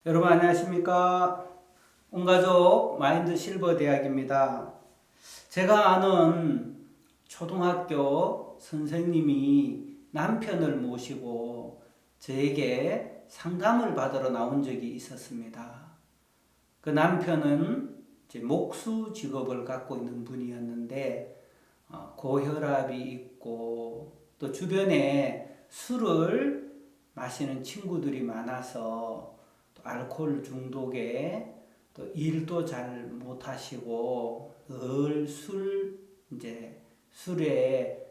여러분 안녕하십니까? 온가족 마인드 실버 대학입니다. 제가 아는 초등학교 선생님이 남편을 모시고 저에게 상담을 받으러 나온 적이 있었습니다. 그 남편은 이제 목수 직업을 갖고 있는 분이었는데 고혈압이 있고 또 주변에 술을 마시는 친구들이 많아서 알코올 중독에 또 일도 잘 못하시고 늘 술에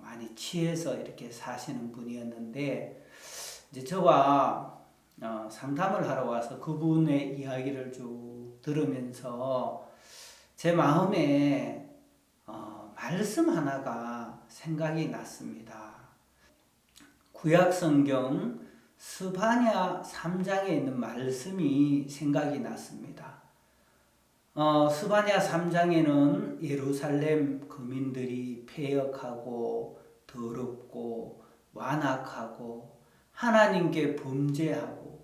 많이 취해서 이렇게 사시는 분이었는데 이제 저와 상담을 하러 와서 그분의 이야기를 쭉 들으면서 제 마음에 말씀 하나가 생각이 났습니다. 구약 성경 스바냐 3장에 있는 말씀이 생각이 났습니다. 스바냐 3장에는 예루살렘 거민들이 패역하고 더럽고 완악하고 하나님께 범죄하고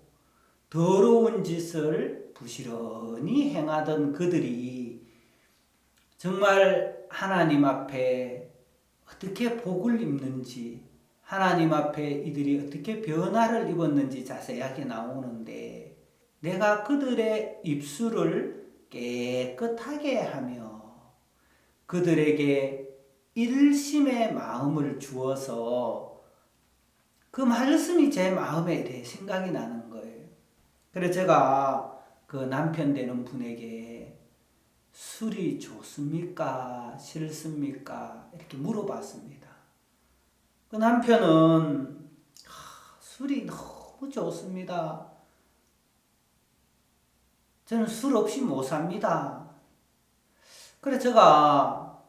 더러운 짓을 부지런히 행하던 그들이 정말 하나님 앞에 어떻게 복을 입는지, 하나님 앞에 이들이 어떻게 변화를 입었는지 자세하게 나오는데, 내가 그들의 입술을 깨끗하게 하며 그들에게 일심의 마음을 주어서, 그 말씀이 제 마음에 이렇게 생각이 나는 거예요. 그래서 제가 그 남편 되는 분에게 술이 좋습니까? 싫습니까? 이렇게 물어봤습니다. 그 남편은 술이 너무 좋습니다. 저는 술 없이 못 삽니다. 그래서 제가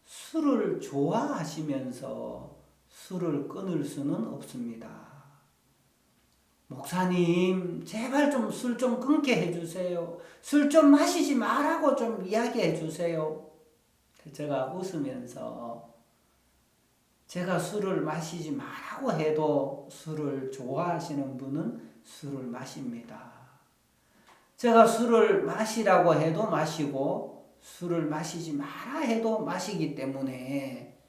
술을 좋아하시면서 술을 끊을 수는 없습니다. 목사님, 제발 좀 술 좀 끊게 해주세요. 술 좀 마시지 말라고 좀 이야기해 주세요. 제가 웃으면서, 제가 술을 마시지 말라고 해도 술을 좋아하시는 분은 술을 마십니다. 제가 술을 마시라고 해도 마시고 술을 마시지 마라 해도 마시기 때문에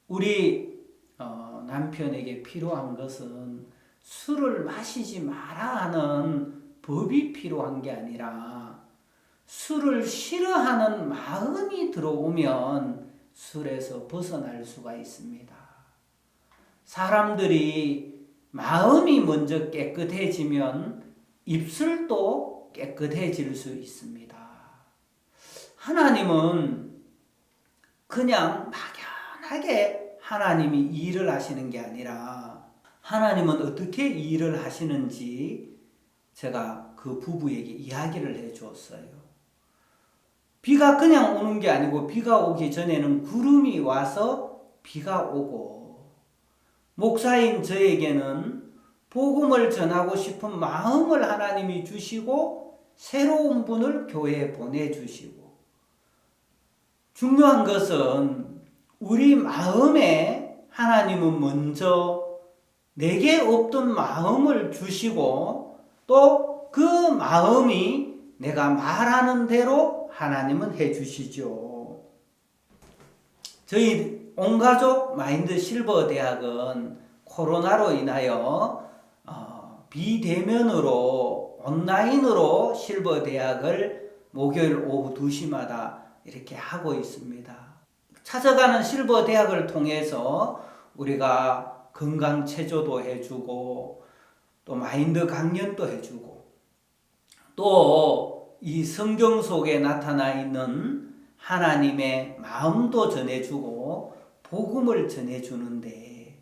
우리 남편에게 필요한 것은 술을 마시지 마라 하는 법이 필요한 게 아니라 술을 싫어하는 마음이 들어오면 술에서 벗어날 수가 있습니다. 사람들이 마음이 먼저 깨끗해지면 입술도 깨끗해질 수 있습니다. 하나님은 그냥 막연하게 하나님이 일을 하시는 게 아니라 하나님은 어떻게 일을 하시는지 제가 그 부부에게 이야기를 해 주었어요. 비가 그냥 오는 게 아니고 비가 오기 전에는 구름이 와서 비가 오고, 목사인 저에게는 복음을 전하고 싶은 마음을 하나님이 주시고 새로운 분을 교회에 보내주시고, 중요한 것은 우리 마음에 하나님은 먼저 내게 없던 마음을 주시고 또 그 마음이 내가 말하는 대로 하나님은 해주시죠. 저희 온가족 마인드 실버 대학은 코로나로 인하여 비대면으로 온라인으로 실버 대학을 목요일 오후 2시마다 이렇게 하고 있습니다. 찾아가는 실버 대학을 통해서 우리가 건강 체조도 해주고 또 마인드 강연도 해주고 또 이 성경 속에 나타나 있는 하나님의 마음도 전해주고 복음을 전해주는데,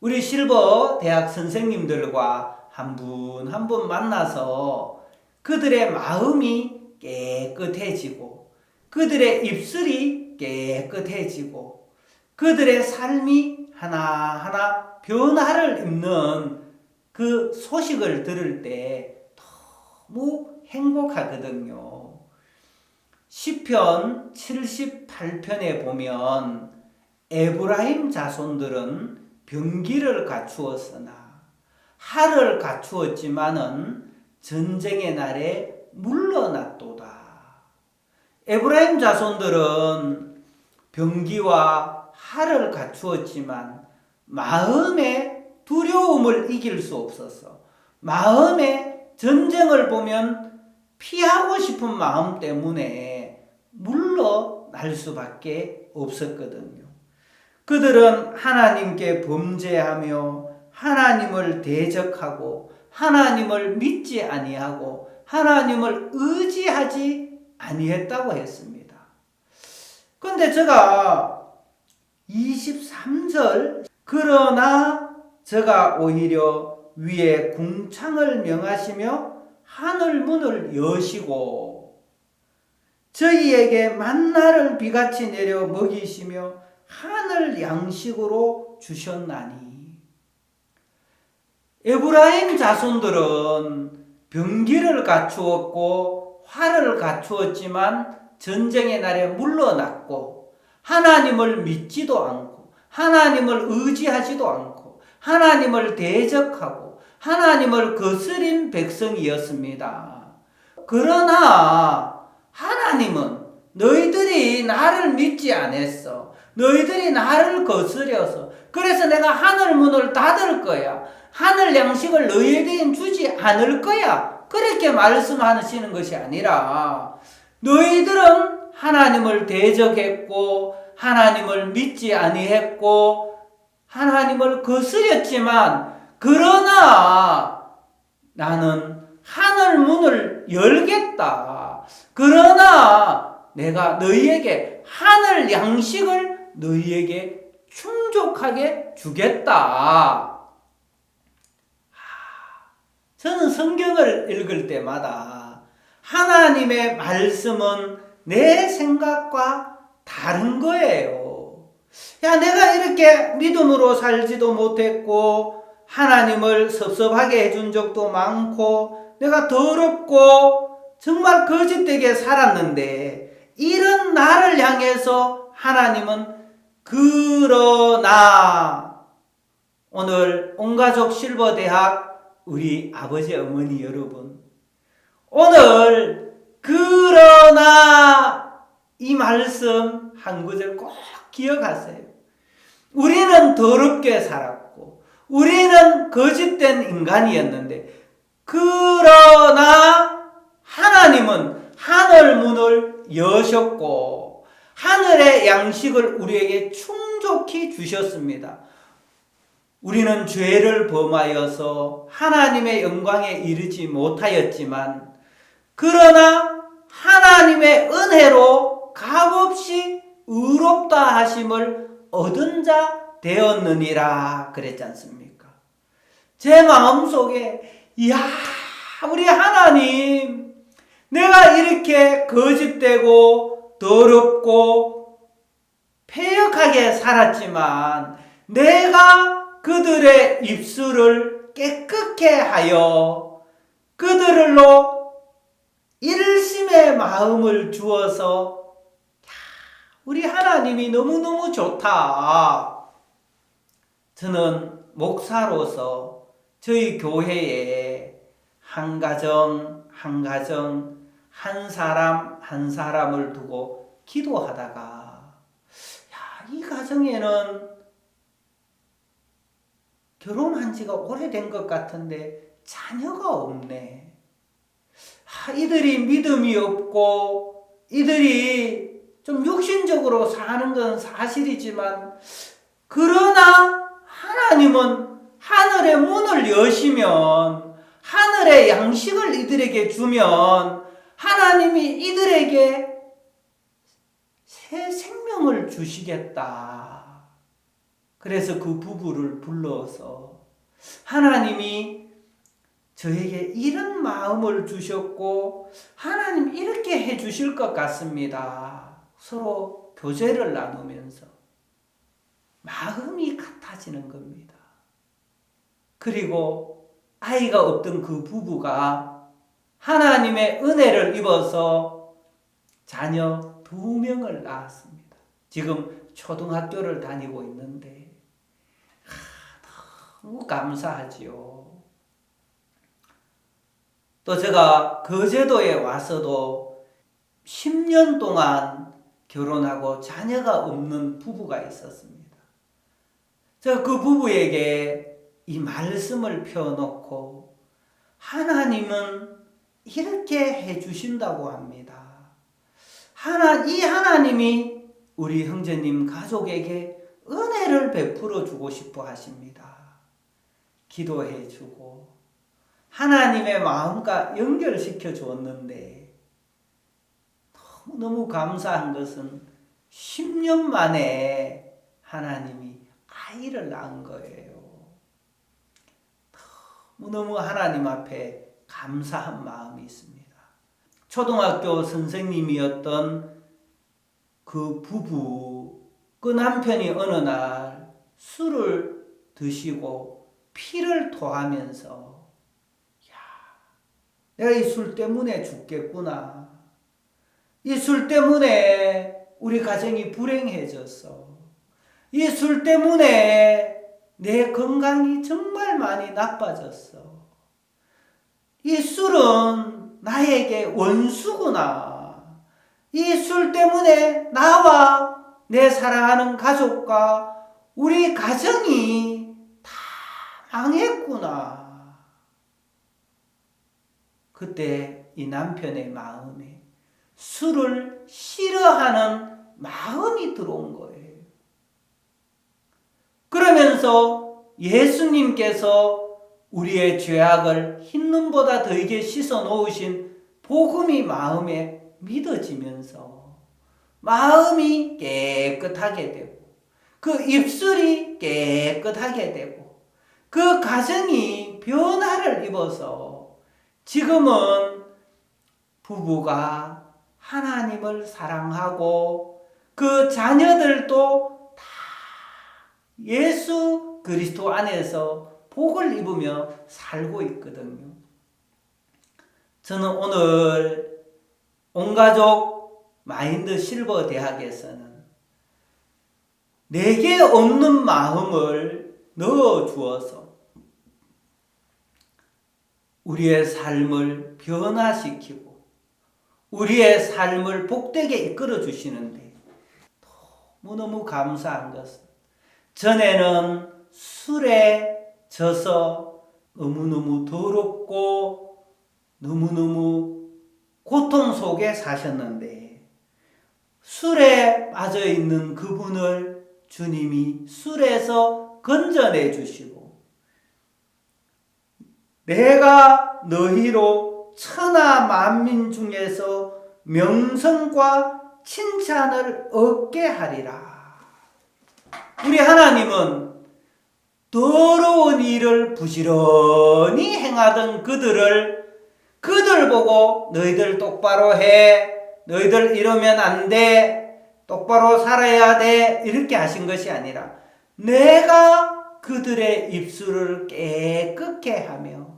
우리 실버 대학 선생님들과 한 분 한 분 만나서 그들의 마음이 깨끗해지고 그들의 입술이 깨끗해지고 그들의 삶이 하나하나 변화를 입는 그 소식을 들을 때 너무 행복하거든요. 시편 78편에 보면 에브라임 자손들은 병기를 갖추었으나, 할을 갖추었지만은 전쟁의 날에 물러났도다. 에브라임 자손들은 병기와 활을 갖추었지만 마음의 두려움을 이길 수 없었어. 마음의 전쟁을 보면 피하고 싶은 마음 때문에 물러날 수밖에 없었거든요. 그들은 하나님께 범죄하며 하나님을 대적하고 하나님을 믿지 아니하고 하나님을 의지하지 아니했다고 했습니다. 그런데 제가 23절 그러나 저가 오히려 위에 궁창을 명하시며 하늘 문을 여시고 저희에게 만나를 비같이 내려 먹이시며 하늘 양식으로 주셨나니. 에브라임 자손들은 병기를 갖추었고 활을 갖추었지만 전쟁의 날에 물러났고 하나님을 믿지도 않고 하나님을 의지하지도 않고 하나님을 대적하고 하나님을 거스린 백성이었습니다. 그러나 하나님은 너희들이 나를 믿지 않았어. 너희들이 나를 거스려서 그래서 내가 하늘 문을 닫을 거야. 하늘 양식을 너희에게는 주지 않을 거야. 그렇게 말씀하시는 것이 아니라 너희들은 하나님을 대적했고 하나님을 믿지 아니했고 하나님을 거스렸지만 그러나 나는 하늘 문을 열겠다. 그러나 내가 너희에게 하늘 양식을 너희에게 충족하게 주겠다. 저는 성경을 읽을 때마다 하나님의 말씀은 내 생각과 다른 거예요. 야, 내가 이렇게 믿음으로 살지도 못했고 하나님을 섭섭하게 해준 적도 많고 내가 더럽고 정말 거짓되게 살았는데 이런 나를 향해서 하나님은 그러나 오늘 온가족 실버대학 우리 아버지 어머니 여러분 오늘 그러나 이 말씀 한 구절 꼭 기억하세요. 우리는 더럽게 살았고 우리는 거짓된 인간이었는데 그러나 하나님은 하늘 문을 여셨고 하늘의 양식을 우리에게 충족히 주셨습니다. 우리는 죄를 범하여서 하나님의 영광에 이르지 못하였지만 그러나 하나님의 은혜로 값없이 의롭다 하심을 얻은 자 되었느니라 그랬지 않습니까? 제 마음속에 이야 우리 하나님 내가 이렇게 거짓되고 더럽고 패역하게 살았지만 내가 그들의 입술을 깨끗게 하여 그들로 일심의 마음을 주어서 우리 하나님이 너무너무 좋다. 저는 목사로서 저희 교회에 한 가정 한 가정 한 사람 한 사람을 두고 기도하다가 이 가정에는 결혼한 지가 오래된 것 같은데 자녀가 없네. 이들이 믿음이 없고 이들이 좀 육신적으로 사는 건 사실이지만 그러나 하나님은 하늘의 문을 여시면 하늘의 양식을 이들에게 주면 하나님이 이들에게 새 생명을 주시겠다. 그래서 그 부부를 불러서 하나님이 저에게 이런 마음을 주셨고 하나님 이렇게 해 주실 것 같습니다. 서로 교제를 나누면서 마음이 같아지는 겁니다. 그리고 아이가 없던 그 부부가 하나님의 은혜를 입어서 자녀 2명을 낳았습니다. 지금 초등학교를 다니고 있는데 너무 감사하지요. 또 제가 거제도에 와서도 10년 동안 결혼하고 자녀가 없는 부부가 있었습니다. 제가 그 부부에게 이 말씀을 펴놓고 하나님은 이렇게 해주신다고 합니다. 이 하나님이 우리 형제님 가족에게 은혜를 베풀어 주고 싶어 하십니다. 기도해 주고 하나님의 마음과 연결시켜 주었는데 너무 감사한 것은 10년 만에 하나님이 아이를 낳은 거예요. 너무 하나님 앞에 감사한 마음이 있습니다. 초등학교 선생님이었던 그 부부, 그 남편이 어느 날 술을 드시고 피를 토하면서 내가 이 술 때문에 죽겠구나. 이 술 때문에 우리 가정이 불행해졌어. 이 술 때문에 내 건강이 정말 많이 나빠졌어. 이 술은 나에게 원수구나. 이 술 때문에 나와 내 사랑하는 가족과 우리 가정이 다 망했구나. 그때 이 남편의 마음에 술을 싫어하는 마음이 들어온 거예요. 그러면서 예수님께서 우리의 죄악을 흰눈보다 더하게 씻어 놓으신 복음이 마음에 믿어지면서 마음이 깨끗하게 되고 그 입술이 깨끗하게 되고 그 가정이 변화를 입어서 지금은 부부가 하나님을 사랑하고 그 자녀들도 다 예수 그리스도 안에서 복을 입으며 살고 있거든요. 저는 오늘 온가족 마인드 실버 대학에서는 내게 없는 마음을 넣어 주어서 우리의 삶을 변화시키고 우리의 삶을 복되게 이끌어 주시는데 너무너무 감사한 것은 전에는 술에 져서 너무너무 더럽고 너무너무 고통 속에 사셨는데 술에 빠져 있는 그분을 주님이 술에서 건져내 주시고 내가 너희로 천하 만민 중에서 명성과 칭찬을 얻게 하리라. 우리 하나님은 더러운 일을 부지런히 행하던 그들 보고 너희들 똑바로 해, 너희들 이러면 안 돼, 똑바로 살아야 돼 이렇게 하신 것이 아니라 내가 그들의 입술을 깨끗게 하며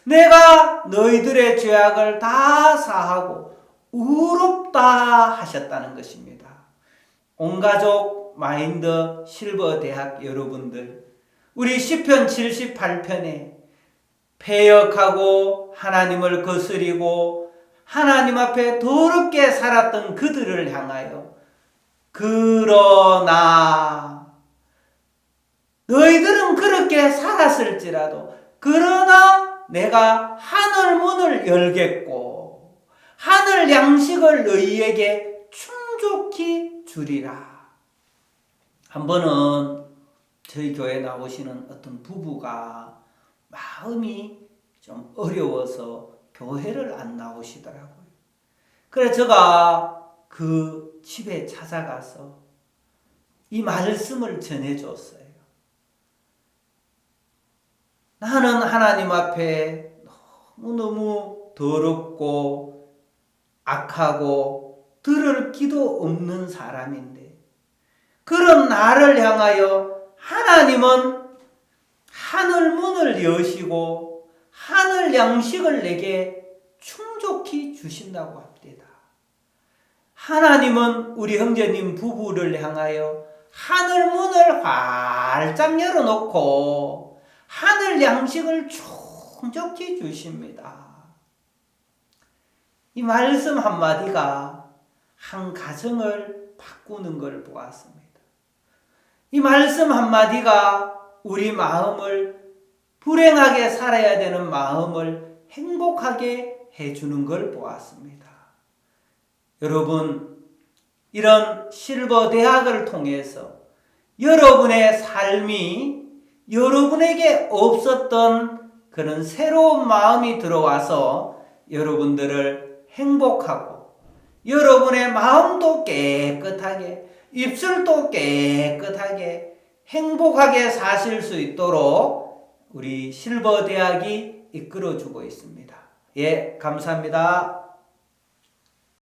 내가 너희들의 죄악을 다 사하고 의롭다 하셨다는 것입니다. 온가족 마인드 실버 대학 여러분들, 우리 시편 78편에 패역하고 하나님을 거스리고 하나님 앞에 더럽게 살았던 그들을 향하여 그러나 너희들은 그렇게 살았을지라도 그러나 내가 하늘 문을 열겠고 하늘 양식을 너희에게 충족히 주리라. 한 번은 저희 교회에 나오시는 어떤 부부가 마음이 좀 어려워서 교회를 안 나오시더라고요. 그래서 제가 그 집에 찾아가서 이 말씀을 전해줬어요. 나는 하나님 앞에 너무너무 더럽고 악하고 들을 기도 없는 사람인데 그런 나를 향하여 하나님은 하늘 문을 여시고 하늘 양식을 내게 충족히 주신다고 합니다. 하나님은 우리 형제님 부부를 향하여 하늘 문을 활짝 열어놓고 하늘 양식을 충족히 주십니다. 이 말씀 한마디가 한 가정을 바꾸는 걸 보았습니다. 이 말씀 한마디가 우리 마음을 불행하게 살아야 되는 마음을 행복하게 해주는 걸 보았습니다. 여러분, 이런 실버 대학을 통해서 여러분의 삶이 여러분에게 없었던 그런 새로운 마음이 들어와서 여러분들을 행복하고 여러분의 마음도 깨끗하게 입술도 깨끗하게 행복하게 사실 수 있도록 우리 실버 대학이 이끌어주고 있습니다. 예, 감사합니다.